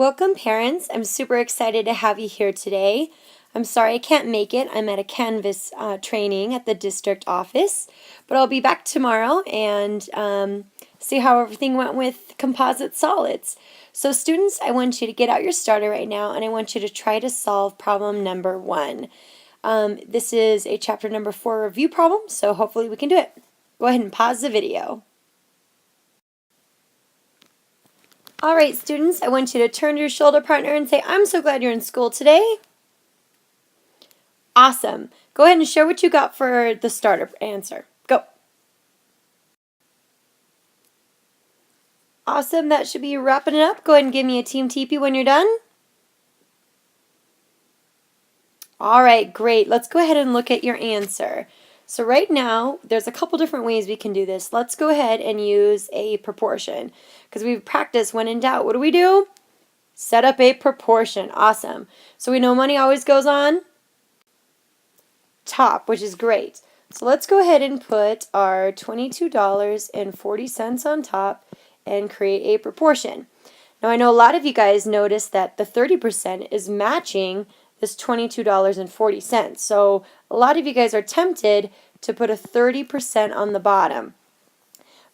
Welcome, parents. I'm super excited to have you here today. I'm sorry I can't make it. I'm at a Canvas training at the district office, but I'll be back tomorrow and see how everything went with composite solids. So students, I want you to get out your starter right now, and I want you to try to solve problem number 1. This is a chapter number 4 review problem, so hopefully we can do it. Go ahead and pause the video. All right, students, I want you to turn to your shoulder partner and say, I'm so glad you're in school today. Awesome. Go ahead and share what you got for the starter answer. Go. Awesome. That should be wrapping it up. Go ahead and give me a team teepee when you're done. All right, great. Let's go ahead and look at your answer. So right now, there's a couple different ways we can do this. Let's go ahead and use a proportion because we've practiced when in doubt. What do? Set up a proportion. Awesome. So we know money always goes on top, which is great. So let's go ahead and put our $22.40 on top and create a proportion. Now I know a lot of you guys noticed that the 30% is matching this $22.40. So a lot of you guys are tempted to put a 30% on the bottom.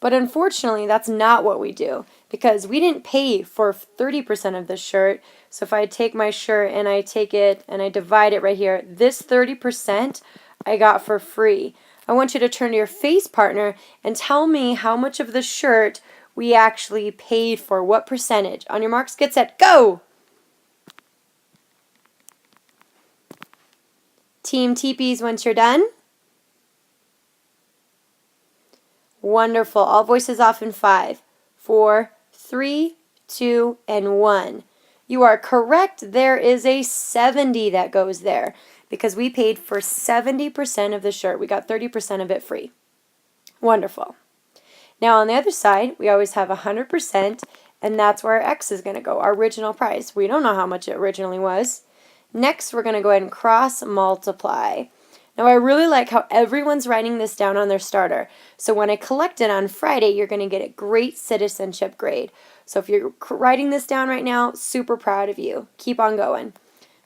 But unfortunately, that's not what we do because we didn't pay for 30% of this shirt. So if I take my shirt and I take it and I divide it right here, this 30% I got for free. I want you to turn to your face partner and tell me how much of the shirt we actually paid for. What percentage? On your marks, get set, go! Team teepees once you're done. Wonderful. All voices off in 5, 4, 3, 2, and 1. You are correct. There is a 70 that goes there because we paid for 70% of the shirt. We got 30% of it free. Wonderful. Now on the other side, we always have 100%, and that's where our X is going to go, our original price. We don't know how much it originally was. Next, we're going to go ahead and cross multiply. Now, I really like how everyone's writing this down on their starter. So when I collect it on Friday, you're going to get a great citizenship grade. So if you're writing this down right now, super proud of you. Keep on going.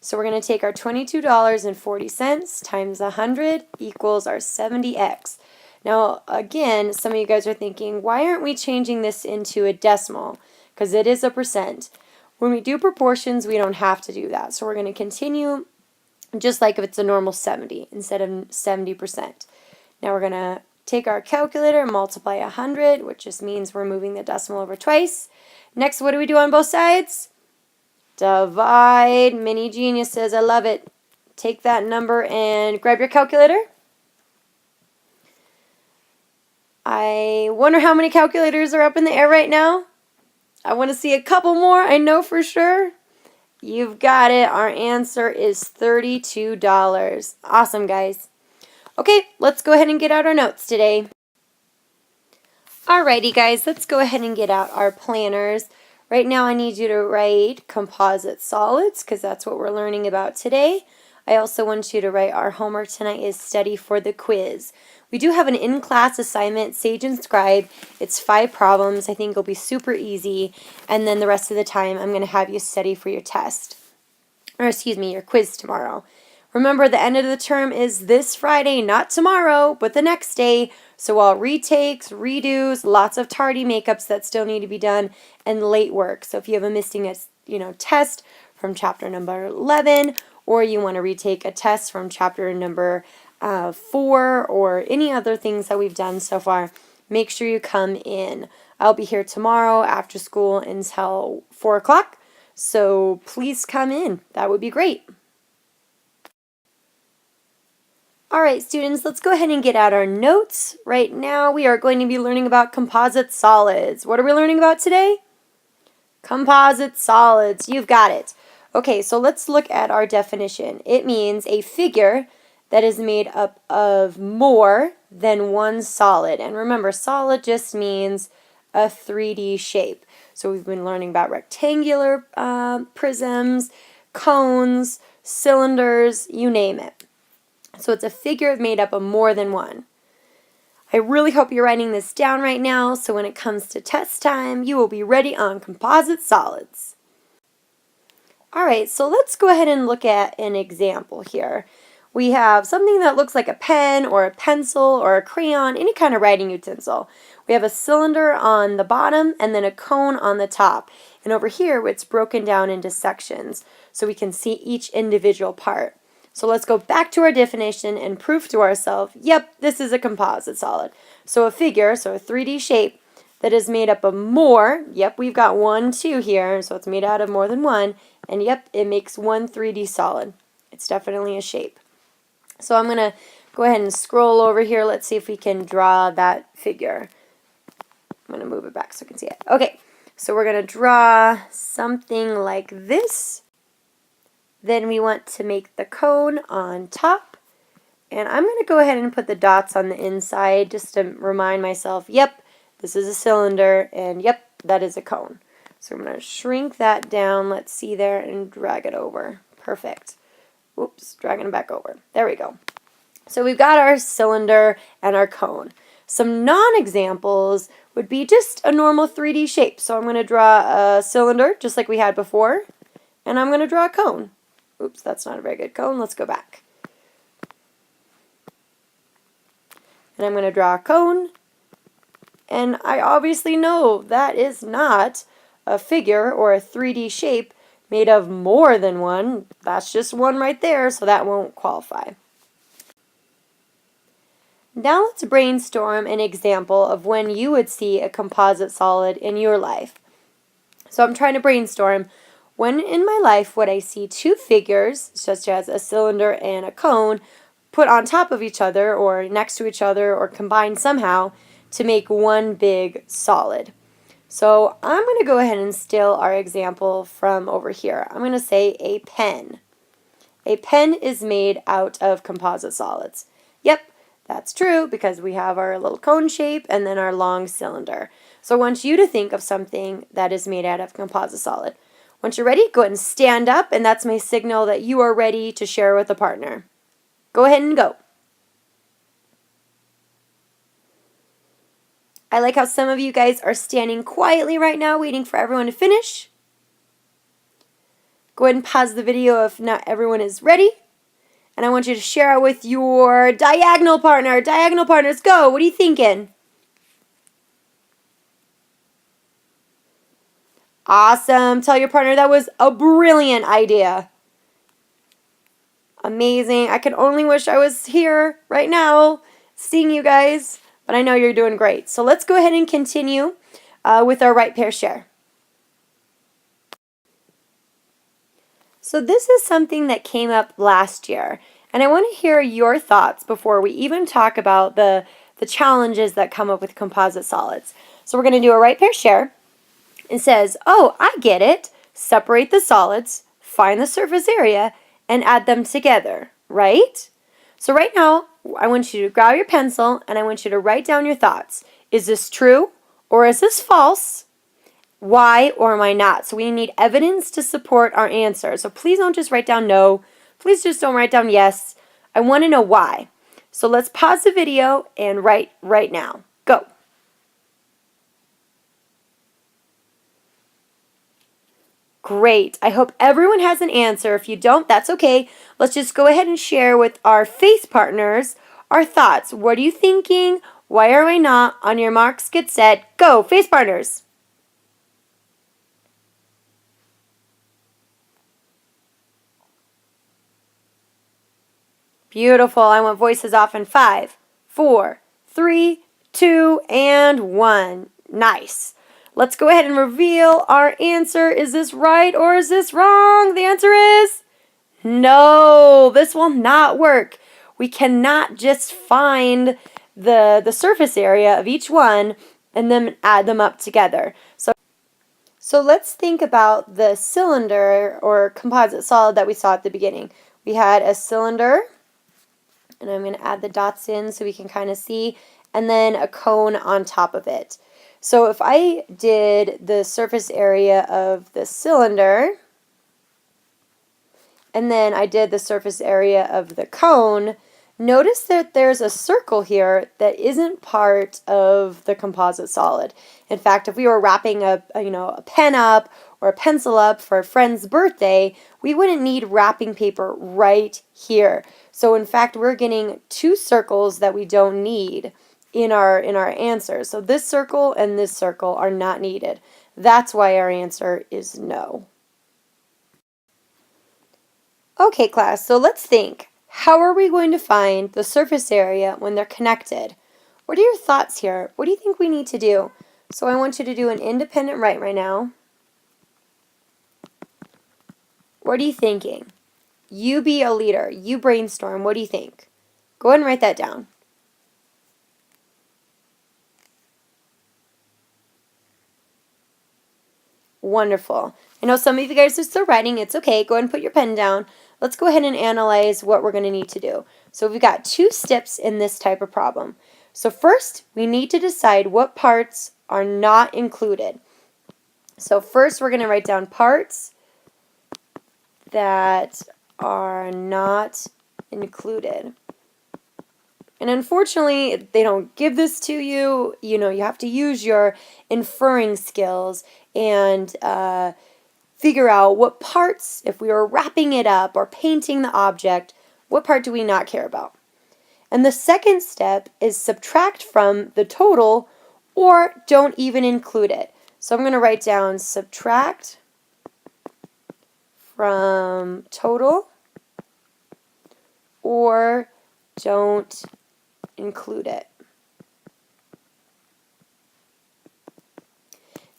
So we're going to take our $22.40 times 100 equals our 70x. Now, again, some of you guys are thinking, why aren't we changing this into a decimal? Because it is a percent. When we do proportions, we don't have to do that. So we're going to continue just like if it's a normal 70 instead of 70%. Now we're going to take our calculator and multiply 100, which just means we're moving the decimal over twice. Next, what do we do on both sides? Divide. Mini geniuses, I love it. Take that number and grab your calculator. I wonder how many calculators are up in the air right now. I want to see a couple more, I know for sure. You've got it. Our answer is $32. Awesome, guys. Okay, let's go ahead and get out our notes today. Alrighty, guys, let's go ahead and get out our planners. Right now, I need you to write composite solids because that's what we're learning about today. I also want you to write our homework tonight is study for the quiz. We do have an in-class assignment, Sage and Scribe. It's 5 problems. I think it'll be super easy. And then the rest of the time, I'm going to have you study for your test. Or excuse me, your quiz tomorrow. Remember, the end of the term is this Friday, not tomorrow, but the next day. So all retakes, redos, lots of tardy makeups that still need to be done, and late work. So if you have a missing test from chapter number 11, or you want to retake a test from chapter number 4, or any other things that we've done so far, make sure you come in. I'll be here tomorrow after school until 4 o'clock, so please come in. That would be great. All right, students, let's go ahead and get out our notes. Right now, we are going to be learning about composite solids. What are we learning about today? Composite solids. You've got it. Okay, so let's look at our definition. It means a figure that is made up of more than one solid. And remember, solid just means a 3D shape. So we've been learning about rectangular prisms, cones, cylinders, you name it. So it's a figure made up of more than one. I really hope you're writing this down right now so when it comes to test time, you will be ready on composite solids. All right, so let's go ahead and look at an example here. We have something that looks like a pen or a pencil or a crayon, any kind of writing utensil. We have a cylinder on the bottom and then a cone on the top. And over here, it's broken down into sections so we can see each individual part. So let's go back to our definition and prove to ourselves, yep, this is a composite solid. So a figure, so a 3D shape that is made up of more, yep, we've got 1, 2 here, so it's made out of more than one, and yep, it makes one 3D solid. It's definitely a shape. So I'm going to go ahead and scroll over here. Let's see if we can draw that figure. I'm going to move it back so you can see it. Okay, so we're going to draw something like this. Then we want to make the cone on top. And I'm going to go ahead and put the dots on the inside just to remind myself, yep, this is a cylinder, and yep, that is a cone. So I'm going to shrink that down, let's see there, and drag it over. Perfect. Oops, dragging it back over. There we go. So we've got our cylinder and our cone. Some non-examples would be just a normal 3D shape. So I'm going to draw a cylinder, just like we had before, and I'm going to draw a cone. Oops, that's not a very good cone. Let's go back. And I'm going to draw a cone, and I obviously know that is not a figure or a 3D shape made of more than one. That's just one right there, so that won't qualify. Now let's brainstorm an example of when you would see a composite solid in your life. So I'm trying to brainstorm, when in my life would I see two figures, such as a cylinder and a cone, put on top of each other or next to each other or combined somehow to make one big solid. So I'm going to go ahead and steal our example from over here. I'm going to say a pen. A pen is made out of composite solids. Yep, that's true because we have our little cone shape and then our long cylinder. So I want you to think of something that is made out of composite solid. Once you're ready, go ahead and stand up, and that's my signal that you are ready to share with a partner. Go ahead and go. I like how some of you guys are standing quietly right now waiting for everyone to finish. Go ahead and pause the video if not everyone is ready. And I want you to share out with your diagonal partner. Diagonal partners, go. What are you thinking? Awesome. Tell your partner that was a brilliant idea. Amazing. I can only wish I was here right now seeing you guys. But I know you're doing great. So let's go ahead and continue with our right pair share. So this is something that came up last year. And I want to hear your thoughts before we even talk about the challenges that come up with composite solids. So we're going to do a right pair share. It says, oh, I get it. Separate the solids, find the surface area, and add them together, right? So right now, I want you to grab your pencil and I want you to write down your thoughts. Is this true or is this false? Why or am I not? So we need evidence to support our answer. So please don't just write down no. Please just don't write down yes. I want to know why. So let's pause the video and write right now. Go. Great. I hope everyone has an answer. If you don't, that's okay. Let's just go ahead and share with our face partners our thoughts. What are you thinking? Why are we not? On your marks, get set, go. Face partners. Beautiful. I want voices off in 5, 4, 3, 2, and 1. Nice. Let's go ahead and reveal our answer. Is this right or is this wrong? The answer is no. This will not work. We cannot just find the surface area of each one and then add them up together. So let's think about the cylinder or composite solid that we saw at the beginning. We had a cylinder, and I'm going to add the dots in so we can kind of see, and then a cone on top of it. So if I did the surface area of the cylinder, and then I did the surface area of the cone, notice that there's a circle here that isn't part of the composite solid. In fact, if we were wrapping a pen up or a pencil up for a friend's birthday, we wouldn't need wrapping paper right here. So in fact, we're getting 2 circles that we don't need in our answer. So this circle and this circle are not needed. That's why our answer is no. Okay, class, so let's think. How are we going to find the surface area when they're connected? What are your thoughts here? What do you think we need to do? So I want you to do an independent write right now. What are you thinking? You be a leader. You brainstorm. What do you think? Go ahead and write that down. Wonderful. I know some of you guys are still writing. It's okay. Go ahead and put your pen down. Let's go ahead and analyze what we're going to need to do. So we've got 2 steps in this type of problem. So first, we need to decide what parts are not included. So first, we're going to write down parts that are not included. And unfortunately, they don't give this to you. You know, you have to use your inferring skills and figure out what parts, if we were wrapping it up or painting the object, what part do we not care about? And the second step is subtract from the total or don't even include it. So I'm going to write down subtract from total or don't include it.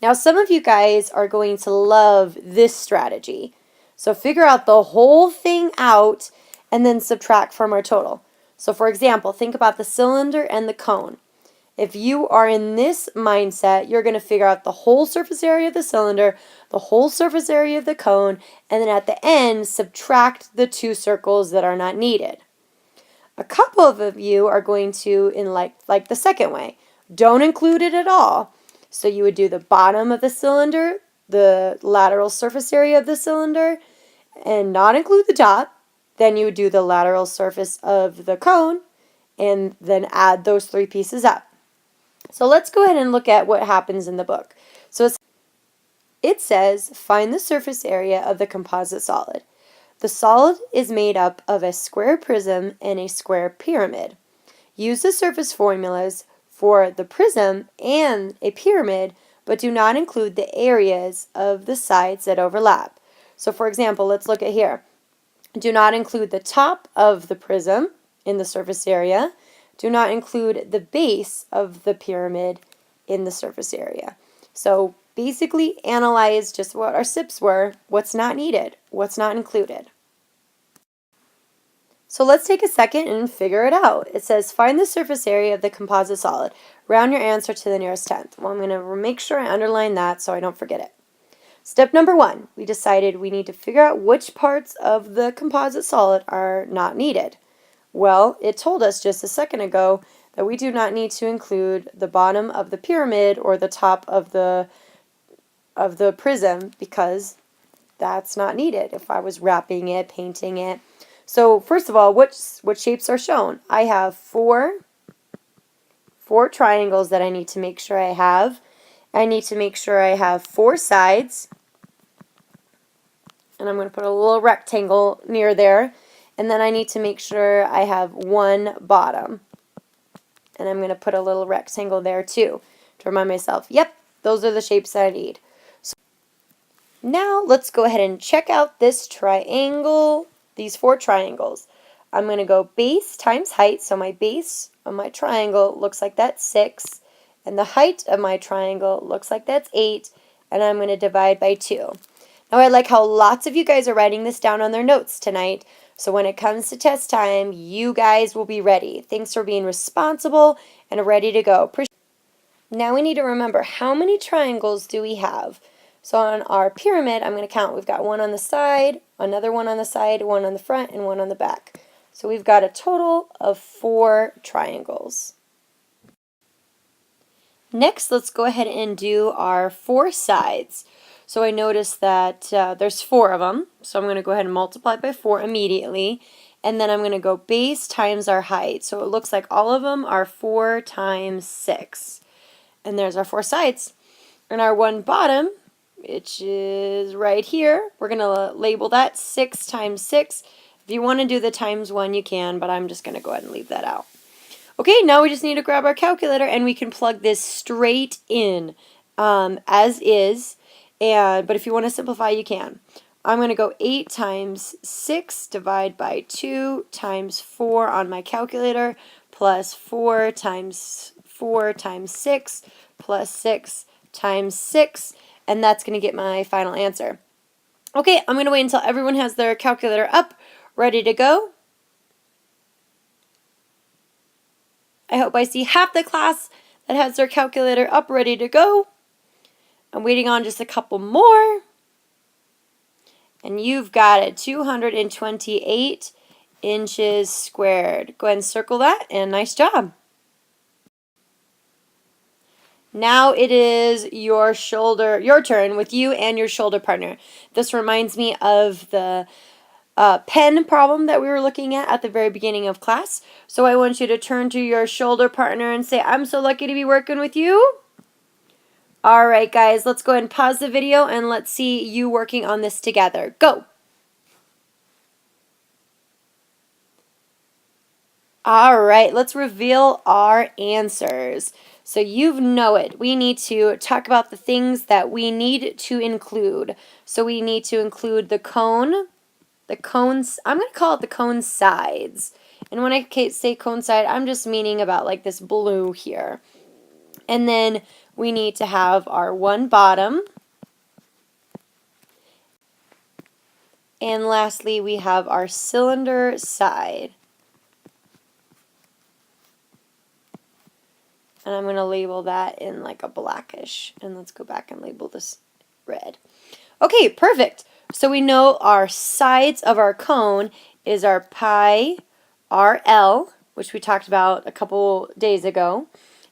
Now some of you guys are going to love this strategy. So figure out the whole thing out and then subtract from our total. So for example, think about the cylinder and the cone. If you are in this mindset, you're going to figure out the whole surface area of the cylinder, the whole surface area of the cone, and then at the end, subtract the 2 circles that are not needed. A couple of you are going to, in like the second way, don't include it at all. So you would do the bottom of the cylinder, the lateral surface area of the cylinder, and not include the top. Then you would do the lateral surface of the cone, and then add those 3 pieces up. So let's go ahead and look at what happens in the book. So it says, find the surface area of the composite solid. The solid is made up of a square prism and a square pyramid. Use the surface formulas for the prism and a pyramid, but do not include the areas of the sides that overlap. So for example, let's look at here. Do not include the top of the prism in the surface area. Do not include the base of the pyramid in the surface area. So basically analyze just what our SIPs were, what's not needed, what's not included. So let's take a second and figure it out. It says find the surface area of the composite solid. Round your answer to the nearest tenth. Well, I'm going to make sure I underline that so I don't forget it. Step number 1, we decided we need to figure out which parts of the composite solid are not needed. Well, it told us just a second ago that we do not need to include the bottom of the pyramid or the top of the prism because that's not needed if I was wrapping it, painting it. So first of all, what shapes are shown? I have four triangles that I need to make sure I have. I need to make sure I have 4 sides. And I'm going to put a little rectangle near there. And then I need to make sure I have 1 bottom. And I'm going to put a little rectangle there too to remind myself, yep, those are the shapes that I need. So now let's go ahead and check out this triangle, these 4 triangles. I'm going to go base times height. So my base of my triangle looks like that's 6. And the height of my triangle looks like that's 8. And I'm going to divide by 2. Now I like how lots of you guys are writing this down on their notes tonight. So when it comes to test time, you guys will be ready. Thanks for being responsible and ready to go. Now we need to remember, how many triangles do we have? So on our pyramid, I'm going to count. We've got 1 on the side, another 1 on the side, 1 on the front, and 1 on the back. So we've got a total of 4 triangles. Next, let's go ahead and do our 4 sides. So I noticed that there's 4 of them. So I'm going to go ahead and multiply by 4 immediately. And then I'm going to go base times our height. So it looks like all of them are 4 times 6. And there's our 4 sides. And our 1 bottom, which is right here. We're going to label that 6 times 6. If you want to do the times 1, you can, but I'm just going to go ahead and leave that out. Okay, now we just need to grab our calculator and we can plug this straight in as is. But if you want to simplify, you can. I'm going to go 8 times 6 divided by 2 times 4 on my calculator plus 4 times 6 plus 6 times 6, and that's going to get my final answer. Okay, I'm going to wait until everyone has their calculator up, ready to go. I hope I see half the class that has their calculator up, ready to go. I'm waiting on just a couple more. And you've got it, 228 inches squared. Go ahead and circle that, and nice job. Now it is your turn with you and your shoulder partner. This reminds me of the pen problem that we were looking at the very beginning of class. So I want you to turn to your shoulder partner and say, I'm so lucky to be working with you. All right, guys, let's go ahead and pause the video and let's see you working on this together. Go. All right, let's reveal our answers. So you know it. We need to talk about the things that we need to include. So we need to include the cones, I'm going to call it the cone sides. And when I say cone side, I'm just meaning about like this blue here. And then we need to have our one bottom. And lastly, we have our cylinder side. And I'm going to label that in like a blackish. And let's go back and label this red. Okay, perfect. So we know our sides of our cone is our pi RL, which we talked about a couple days ago.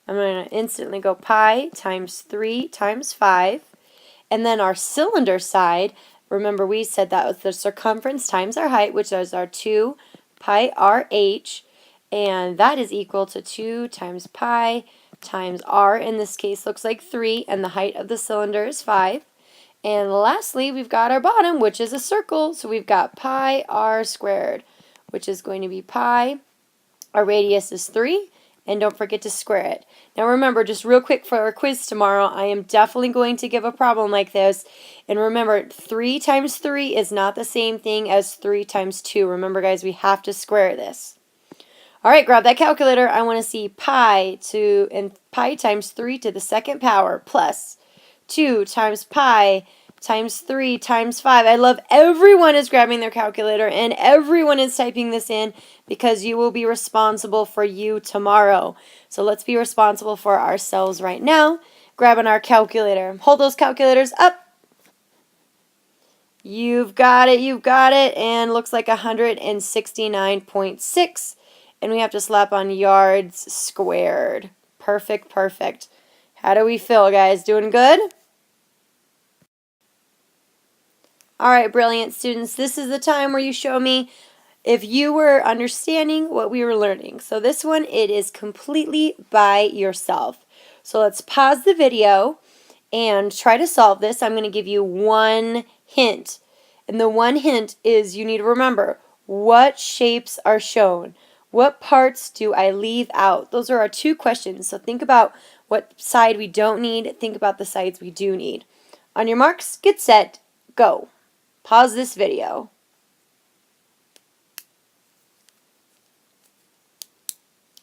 I'm going to instantly go pi times 3 times 5. And then our cylinder side, remember we said that was the circumference times our height, which is our 2 pi RH. And that is equal to 2 times pi times r, in this case looks like 3, and the height of the cylinder is 5. And lastly, we've got our bottom, which is a circle, so we've got pi r squared, which is going to be pi. Our radius is 3, and don't forget to square it. Now remember, just real quick for our quiz tomorrow, I am definitely going to give a problem like this. And remember, 3 times 3 is not the same thing as 3 times 2. Remember, guys, we have to square this. All right, grab that calculator. I want to see pi times 3 to the second power plus 2 times pi times 3 times 5. I love everyone is grabbing their calculator and everyone is typing this in because you will be responsible for you tomorrow. So let's be responsible for ourselves right now. Grabbing our calculator. Hold those calculators up. You've got it, and looks like 169.6. And we have to slap on yards squared. Perfect, perfect. How do we feel, guys? Doing good? All right, brilliant students. This is the time where you show me if you were understanding what we were learning. So this one, it is completely by yourself. So let's pause the video and try to solve this. I'm going to give you one hint. And the one hint is you need to remember what shapes are shown. What parts do I leave out? Those are our two questions. So think about what side we don't need. Think about the sides we do need. On your marks, get set, go. Pause this video.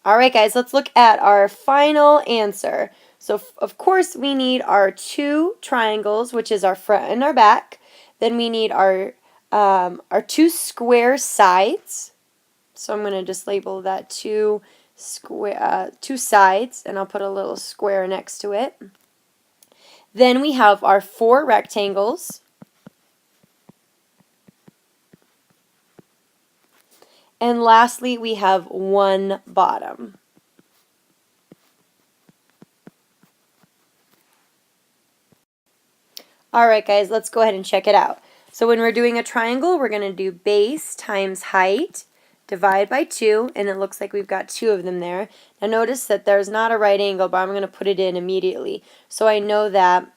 All right, guys, let's look at our final answer. So, of course, we need our two triangles, which is our front and our back. Then we need our two square sides. So I'm going to just label that two sides, and I'll put a little square next to it. Then we have our 4 rectangles. And lastly, we have 1 bottom. All right, guys, let's go ahead and check it out. So when we're doing a triangle, we're going to do base times height, divide by 2, and it looks like we've got 2 of them there. Now notice that there's not a right angle, but I'm going to put it in immediately. So I know that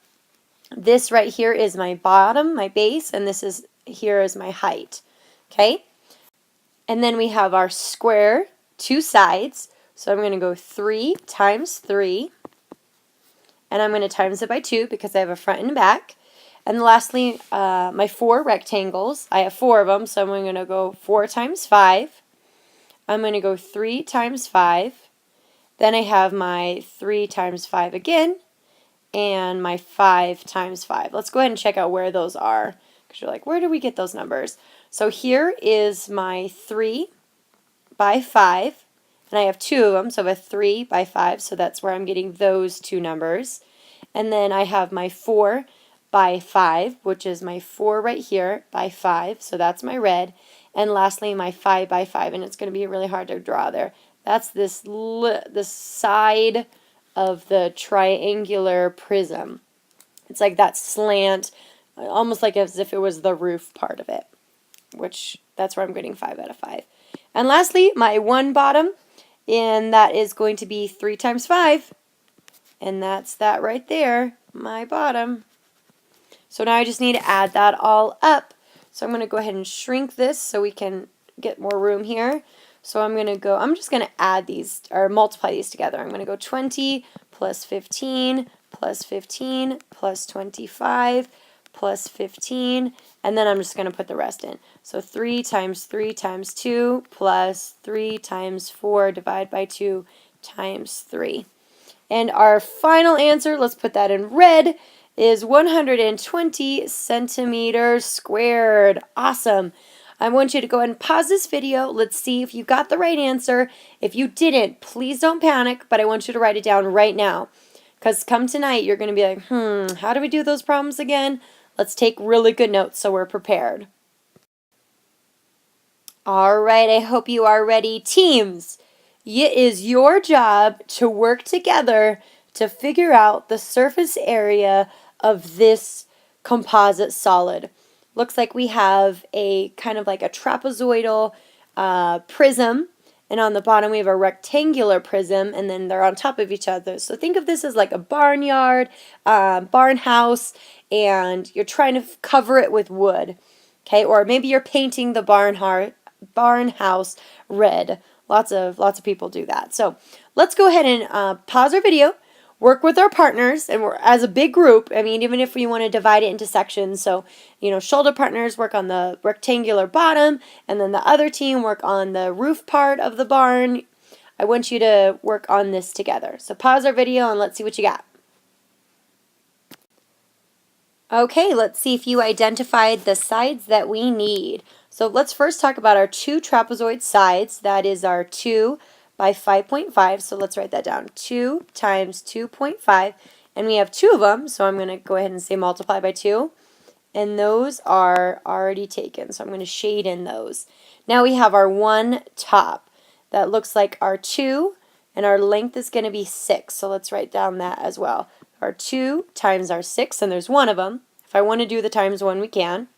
This right here is my bottom, my base, and this is here is my height. Okay? And then we have our square, 2 sides. So I'm going to go 3 times 3, and I'm going to times it by 2 because I have a front and back. And lastly, my 4 rectangles. I have 4 of them, so I'm going to go 4 times 5. I'm going to go 3 times 5. Then I have my 3 times 5 again, and my 5 times 5. Let's go ahead and check out where those are, because you're like, where do we get those numbers? So here is my 3 by 5, and I have 2 of them, so I have a 3 by 5, so that's where I'm getting those 2 numbers. And then I have my 4 by 5, which is my 4 right here by 5, so that's my red. And lastly, my 5 by 5, and it's going to be really hard to draw there. That's this side of the triangular prism. It's like that slant, almost like as if it was the roof part of it, which that's where I'm getting 5 out of 5. And lastly, my 1 bottom, and that is going to be 3 times 5, and that's that right there, my bottom. So now I just need to add that all up. So I'm going to go ahead and shrink this so we can get more room here. So I'm just going to add these, or multiply these together. I'm going to go 20 plus 15 plus 15 plus 25 plus 15, and then I'm just going to put the rest in. So 3 times 3 times 2 plus 3 times 4 divided by 2 times 3. And our final answer, let's put that in red, is 120 centimeters squared. Awesome. I want you to go ahead and pause this video. Let's see if you got the right answer. If you didn't, please don't panic, but I want you to write it down right now. Because come tonight, you're going to be like, how do we do those problems again? Let's take really good notes so we're prepared. All right, I hope you are ready. Teams, it is your job to work together to figure out the surface area of this composite solid. Looks like we have a kind of like a trapezoidal prism, and on the bottom we have a rectangular prism, and then they're on top of each other. So think of this as like a barnyard, barn house, and you're trying to cover it with wood. Okay, or maybe you're painting the barn house red. Lots of people do that. So let's go ahead and pause our video, work with our partners, and we're as a big group. I mean, even if we want to divide it into sections, so shoulder partners work on the rectangular bottom, and then the other team work on the roof part of the barn. I want you to work on this together. So pause our video and let's see what you got. Okay, let's see if you identified the sides that we need. So let's first talk about our 2 trapezoid sides. That is our 2 by 5.5. So let's write that down. 2 times 2.5. And we have 2 of them, so I'm going to go ahead and say multiply by 2. And those are already taken, so I'm going to shade in those. Now we have our 1 top. That looks like our 2, and our length is going to be 6. So let's write down that as well. Our 2 times our 6, and there's 1 of them. If I want to do the times 1, we can.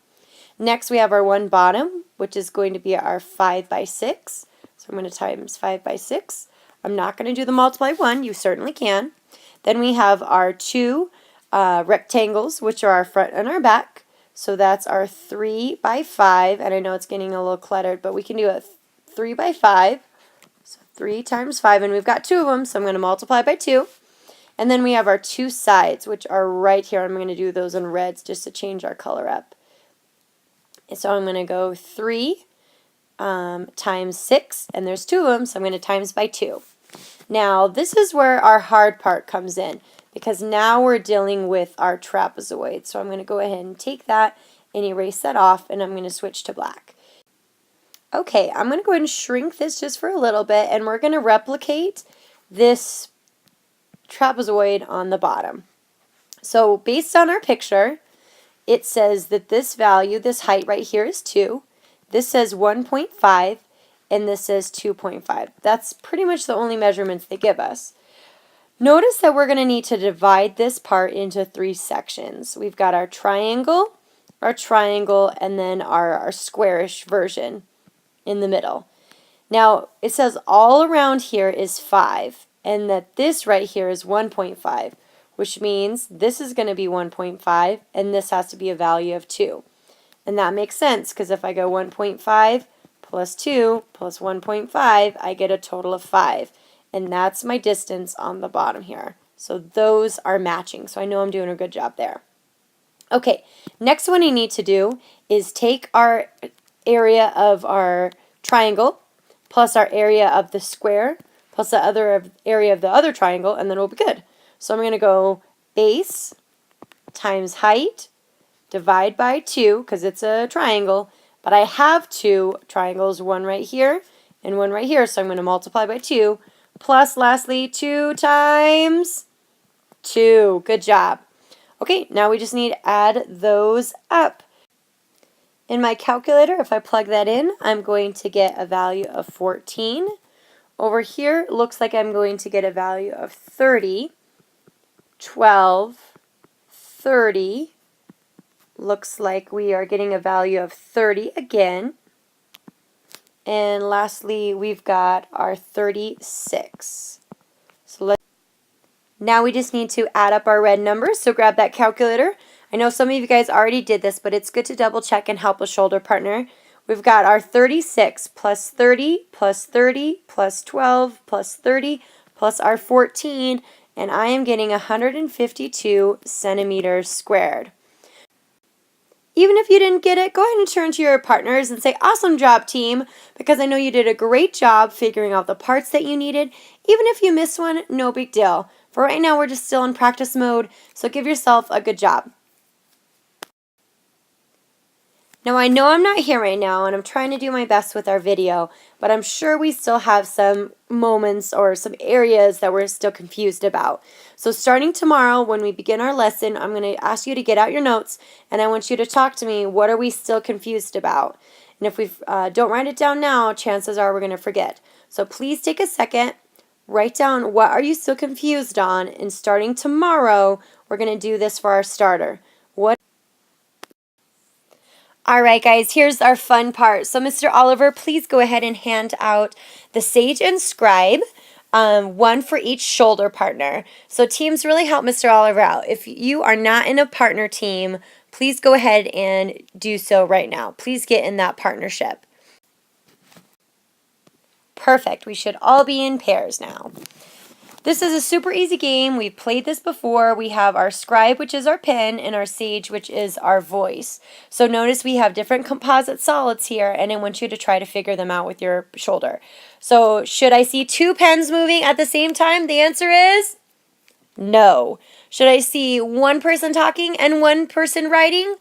Next, we have our 1 bottom, which is going to be our 5 by 6. So I'm going to times 5 by 6. I'm not going to do the multiply 1. You certainly can. Then we have our 2 rectangles, which are our front and our back. So that's our 3 by 5. And I know it's getting a little cluttered, but we can do a 3 by 5. So 3 times 5, and we've got 2 of them, so I'm going to multiply by 2. And then we have our 2 sides, which are right here. I'm going to do those in reds just to change our color up. So I'm going to go 3 times 6, and there's 2 of them, so I'm going to times by 2. Now, this is where our hard part comes in, because now we're dealing with our trapezoid. So I'm going to go ahead and take that and erase that off, and I'm going to switch to black. Okay, I'm going to go ahead and shrink this just for a little bit, and we're going to replicate this trapezoid on the bottom. So based on our picture, it says that this value, this height right here is 2. This says 1.5, and this says 2.5. That's pretty much the only measurements they give us. Notice that we're going to need to divide this part into 3 sections. We've got our triangle, and then our squarish version in the middle. Now, it says all around here is 5, and that this right here is 1.5. which means this is going to be 1.5, and this has to be a value of 2. And that makes sense, because if I go 1.5 plus 2 plus 1.5, I get a total of 5. And that's my distance on the bottom here. So those are matching. So I know I'm doing a good job there. Okay, next one I need to do is take our area of our triangle plus our area of the square plus the other area of the other triangle, and then we'll be good. So I'm going to go base times height, divide by 2, because it's a triangle, but I have 2 triangles, one right here and one right here, so I'm going to multiply by 2, plus lastly 2 times 2. Good job. Okay, now we just need to add those up. In my calculator, if I plug that in, I'm going to get a value of 14. Over here, looks like I'm going to get a value of 30, 12, 30. Looks like we are getting a value of 30 again. And lastly, we've got our 36. So now we just need to add up our red numbers. So grab that calculator. I know some of you guys already did this, but it's good to double check and help a shoulder partner. We've got our 36 plus 30 plus 30 plus 12 plus 30 plus our 14, and I am getting 152 centimeters squared. Even if you didn't get it, go ahead and turn to your partners and say, awesome job, team, because I know you did a great job figuring out the parts that you needed. Even if you missed one, no big deal. For right now, we're just still in practice mode, so give yourself a good job. Now, I know I'm not here right now, and I'm trying to do my best with our video, but I'm sure we still have some moments or some areas that we're still confused about. So starting tomorrow, when we begin our lesson, I'm going to ask you to get out your notes, and I want you to talk to me. What are we still confused about? And if we don't write it down now, chances are we're going to forget. So please take a second, write down what are you still confused on, and starting tomorrow, we're going to do this for our starter. All right, guys, here's our fun part. So, Mr. Oliver, please go ahead and hand out the Sage and Scribe, one for each shoulder partner. So, teams really help Mr. Oliver out. If you are not in a partner team, please go ahead and do so right now. Please get in that partnership. Perfect. We should all be in pairs now. This is a super easy game. We've played this before. We have our scribe, which is our pen, and our sage, which is our voice. So notice we have different composite solids here, and I want you to try to figure them out with your shoulder. So should I see 2 pens moving at the same time? The answer is no. Should I see 1 person talking and 1 person writing?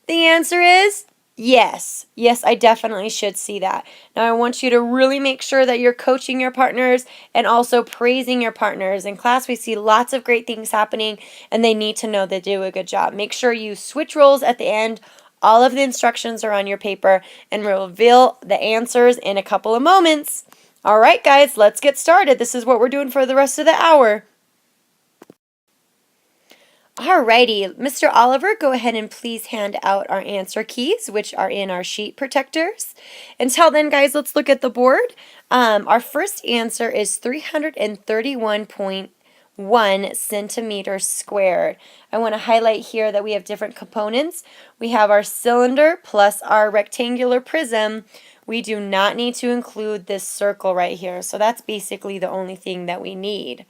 The answer is yes. Yes, I definitely should see that. Now I want you to really make sure that you're coaching your partners and also praising your partners. In class, we see lots of great things happening, and they need to know they do a good job. Make sure you switch roles at the end. All of the instructions are on your paper, and we'll reveal the answers in a couple of moments. All right, guys, let's get started. This is what we're doing for the rest of the hour. Alrighty, Mr. Oliver, go ahead and please hand out our answer keys, which are in our sheet protectors. Until then, guys, let's look at the board. Our first answer is 331.1 centimeters squared. I want to highlight here that we have different components. We have our cylinder plus our rectangular prism. We do not need to include this circle right here, so that's basically the only thing that we need.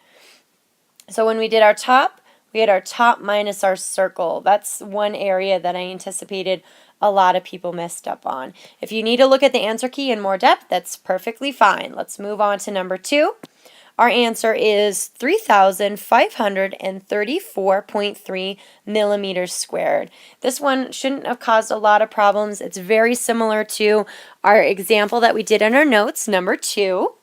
So when we did our top, we had our top minus our circle. That's one area that I anticipated a lot of people messed up on. If you need to look at the answer key in more depth, that's perfectly fine. Let's move on to number 2. Our answer is 3,534.3 millimeters squared. This one shouldn't have caused a lot of problems. It's very similar to our example that we did in our notes, number 2.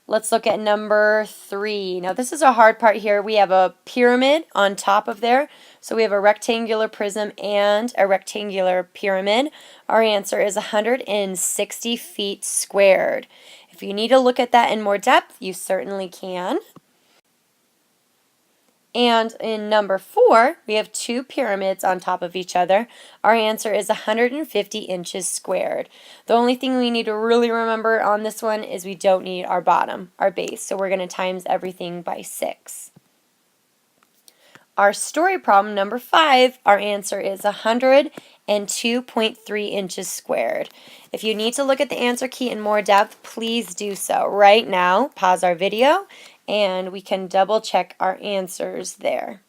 Let's look at number 3. Now this is a hard part here. We have a pyramid on top of there. So we have a rectangular prism and a rectangular pyramid. Our answer is 160 feet squared. If you need to look at that in more depth, you certainly can. And in number 4, we have 2 pyramids on top of each other. Our answer is 150 inches squared. The only thing we need to really remember on this one is we don't need our bottom, our base. So we're going to times everything by 6. Our story problem number 5, our answer is 102.3 inches squared. If you need to look at the answer key in more depth, please do so right now. Pause our video and we can double check our answers there.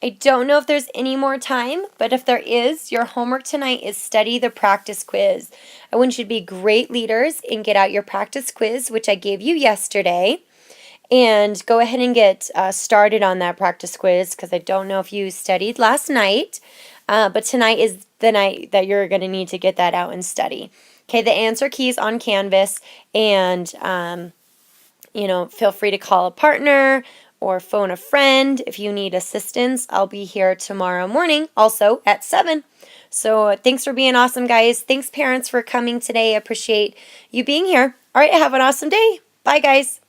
I don't know if there's any more time, but if there is, your homework tonight is study the practice quiz. I want you to be great leaders and get out your practice quiz, which I gave you yesterday. And go ahead and get started on that practice quiz because I don't know if you studied last night, but tonight is the night that you're going to need to get that out and study. Okay, the answer key is on Canvas, and feel free to call a partner or phone a friend if you need assistance. I'll be here tomorrow morning, also at 7. So thanks for being awesome, guys. Thanks, parents, for coming today. I appreciate you being here. All right, have an awesome day. Bye, guys.